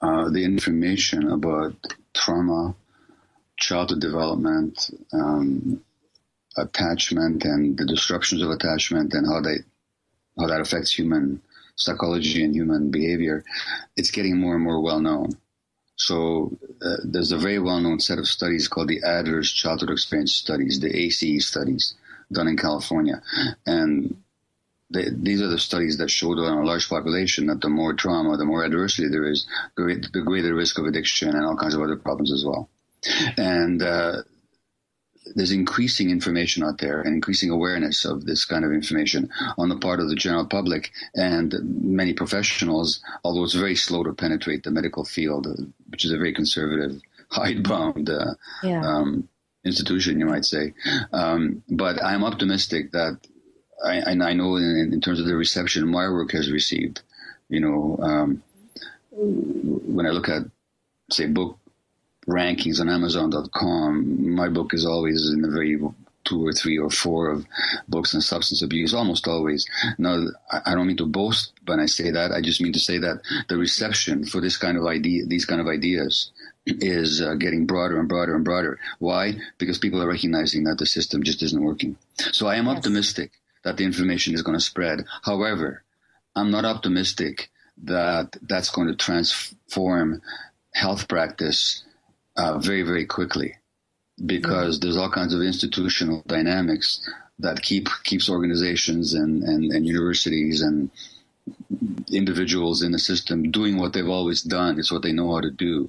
the information about trauma, childhood development, attachment, and the disruptions of attachment, and how that affects human psychology and human behavior, it's getting more and more well known. So there's a very well-known set of studies called the Adverse Childhood Experience Studies, the ACE studies, done in California, and these are the studies that show that on a large population that the more trauma, the more adversity there is, the greater risk of addiction and all kinds of other problems as well. And there's increasing information out there and increasing awareness of this kind of information on the part of the general public and many professionals, although it's very slow to penetrate the medical field, which is a very conservative, hidebound institution, you might say. But I'm optimistic that I know in terms of the reception my work has received, when I look at, say, book rankings on Amazon.com, my book is always in the very 2 or 3 or 4 of books on substance abuse, almost always. Now, I don't mean to boast when I say that. I just mean to say that the reception for these kind of ideas is getting broader and broader and broader. Why? Because people are recognizing that the system just isn't working. So I am optimistic that the information is going to spread. However, I'm not optimistic that that's going to transform health practice very, very quickly, because there's all kinds of institutional dynamics that keeps organizations and universities and individuals in the system doing what they've always done. It's what they know how to do.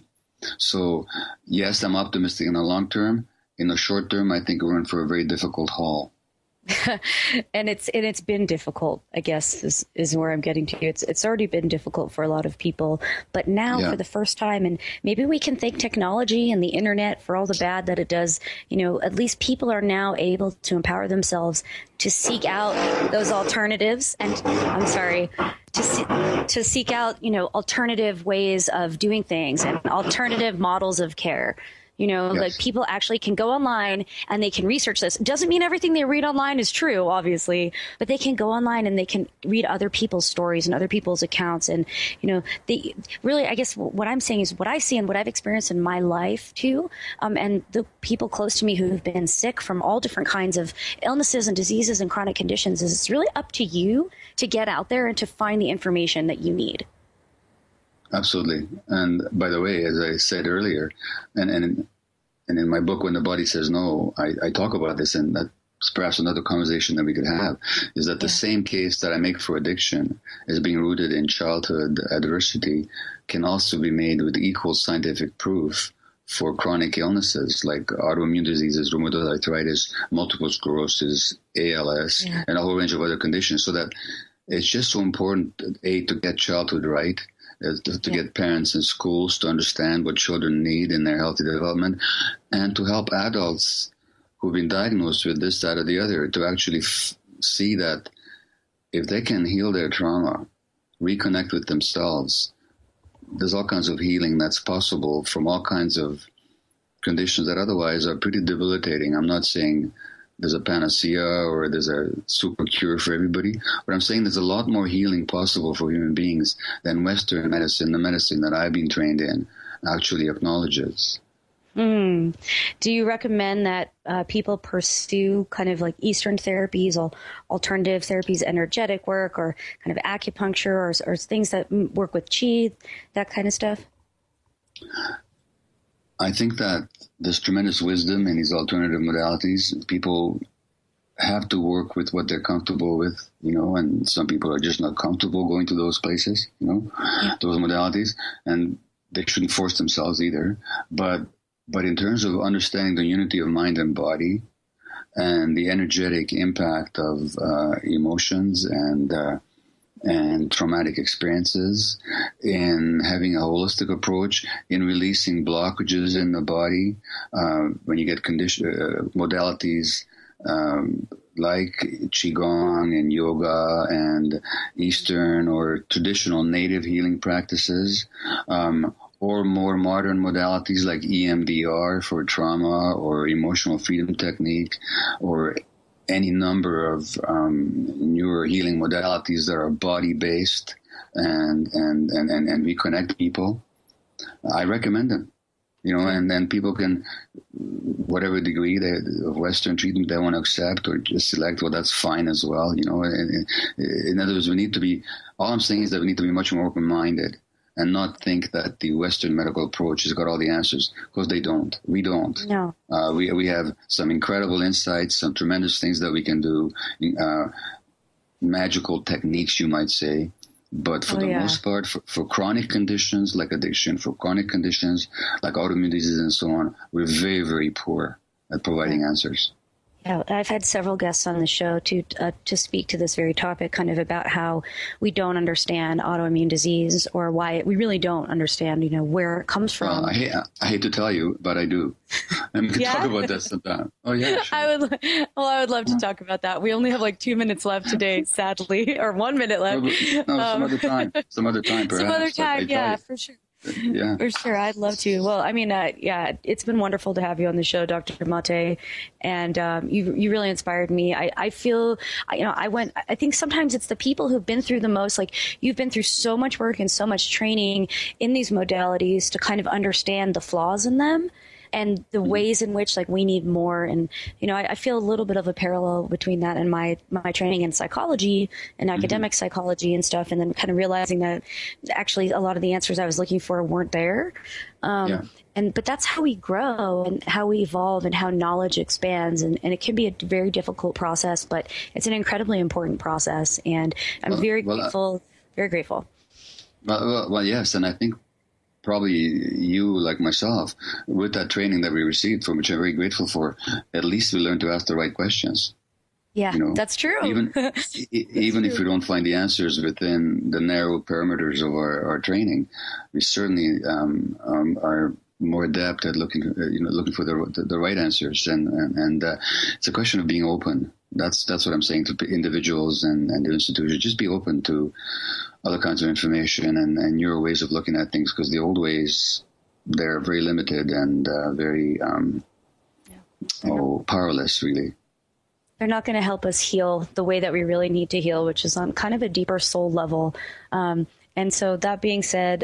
So, yes, I'm optimistic in the long term. In the short term, I think we're in for a very difficult haul.
And it's been difficult, I guess, is where I'm getting to. It's already been difficult for a lot of people, but now for the first time, and maybe we can thank technology and the internet for all the bad that it does. At least people are now able to empower themselves to seek out those alternatives, and to seek out alternative ways of doing things and alternative models of care. You know,
Yes.
like people actually can go online and they can research this. It doesn't mean everything they read online is true, obviously, but they can go online and they can read other people's stories and other people's accounts. And, you know, they really, I guess what I'm saying is what I see and what I've experienced in my life too. And the people close to me who've been sick from all different kinds of illnesses and diseases and chronic conditions is it's really up to you to get out there and to find the information that you need.
Absolutely. And by the way, as I said earlier, and in my book, When the Body Says No, I talk about this, and that's perhaps another conversation that we could have, is that the same case that I make for addiction as being rooted in childhood adversity can also be made with equal scientific proof for chronic illnesses like autoimmune diseases, rheumatoid arthritis, multiple sclerosis, ALS, and a whole range of other conditions. So that it's just so important, A, to get childhood right, to get parents and schools to understand what children need in their healthy development, and to help adults who've been diagnosed with this, that, or the other to actually see that if they can heal their trauma, reconnect with themselves, there's all kinds of healing that's possible from all kinds of conditions that otherwise are pretty debilitating. I'm not saying there's a panacea or there's a super cure for everybody, but I'm saying there's a lot more healing possible for human beings than Western medicine, the medicine that I've been trained in, actually acknowledges.
Do you recommend that people pursue kind of like Eastern therapies or alternative therapies, energetic work, or kind of acupuncture, or things that work with qi, that kind of stuff?
I think that there's tremendous wisdom in these alternative modalities. People have to work with what they're comfortable with, you know, and some people are just not comfortable going to those places, you know, those modalities, and they shouldn't force themselves either. But in terms of understanding the unity of mind and body and the energetic impact of emotions and traumatic experiences, in having a holistic approach, in releasing blockages in the body, when you get modalities like Qigong and yoga and Eastern or traditional native healing practices, or more modern modalities like EMDR for trauma or emotional freedom technique, or any number of newer healing modalities that are body-based and reconnect people. I recommend them, you know, and then people can, whatever degree of Western treatment they want to accept or just select, well, that's fine as well, you know. In other words, all I'm saying is that we need to be much more open-minded and not think that the Western medical approach has got all the answers, because they don't. We don't.
No.
We have some incredible insights, some tremendous things that we can do, magical techniques, you might say. But for the most part, for chronic conditions like addiction, for chronic conditions like autoimmune diseases and so on, we're very, very poor at providing answers.
Yeah, I've had several guests on the show to speak to this very topic, kind of about how we don't understand autoimmune disease, or why we really don't understand, you know, where it comes from.
Well, I hate to tell you, but I do. And we can talk about that sometime. Oh yeah, sure.
I would love to talk about that. We only have like 2 minutes left today, sadly, or 1 minute left.
No, some other time. Some other time, perhaps.
Some other time, yeah, for sure.
Yeah,
for sure. I'd love to. Well, I mean, it's been wonderful to have you on the show, Dr. Mate, and you really inspired me. I feel, I think sometimes it's the people who've been through the most. Like, you've been through so much work and so much training in these modalities to kind of understand the flaws in them and the ways in which, like, we need more. And, you know, I feel a little bit of a parallel between that and my training in psychology and academic psychology and stuff, and then kind of realizing that actually a lot of the answers I was looking for weren't there. But that's how we grow and how we evolve and how knowledge expands. And it can be a very difficult process, but it's an incredibly important process. And I'm very grateful.
Well, yes. And I think probably you, like myself, with that training that we received, for which I'm very grateful for, at least we learned to ask the right questions.
Yeah,
you know,
that's true.
Even if we don't find the answers within the narrow perimeters of our training, we certainly are more adept at looking for the right answers. And it's a question of being open. That's what I'm saying to individuals and the institutions. Just be open to other kinds of information and newer ways of looking at things, because the old ways they're very limited and very powerless, really.
They're not going to help us heal the way that we really need to heal, which is on kind of a deeper soul level. And so that being said,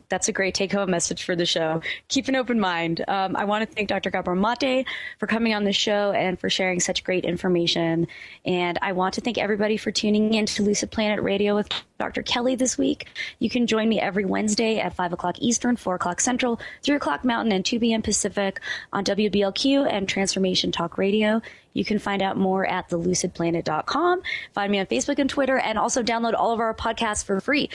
that's a great take-home message for the show. Keep an open mind. I want to thank Dr. Gabor Mate for coming on the show and for sharing such great information. And I want to thank everybody for tuning in to Lucid Planet Radio with Dr. Kelly this week. You can join me every Wednesday at 5 o'clock Eastern, 4 o'clock Central, 3 o'clock Mountain, and 2 p.m. Pacific on WBLQ and Transformation Talk Radio. You can find out more at thelucidplanet.com. Find me on Facebook and Twitter, and also download all of our podcasts for free.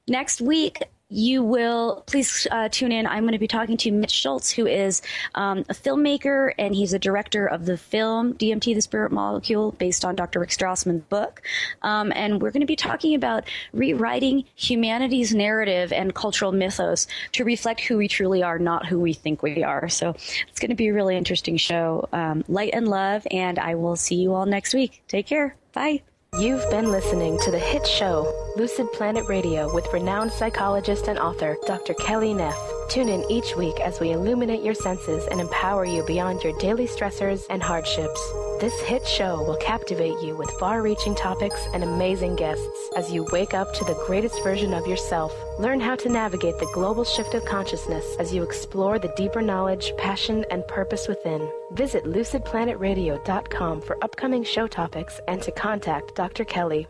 Next week, you will please tune in. I'm going to be talking to Mitch Schultz, who is a filmmaker, and he's a director of the film DMT, the Spirit Molecule, based on Dr. Rick Strassman's book. And we're going to be talking about rewriting humanity's narrative and cultural mythos to reflect who we truly are, not who we think we are. So it's going to be a really interesting show. Light and love, and I will see you all next week. Take care. Bye.
You've been listening to the hit show, Lucid Planet Radio, with renowned psychologist and author, Dr. Kelly Neff. Tune in each week as we illuminate your senses and empower you beyond your daily stressors and hardships. This hit show will captivate you with far-reaching topics and amazing guests as you wake up to the greatest version of yourself. Learn how to navigate the global shift of consciousness as you explore the deeper knowledge, passion, and purpose within. Visit lucidplanetradio.com for upcoming show topics and to contact Dr. Kelly.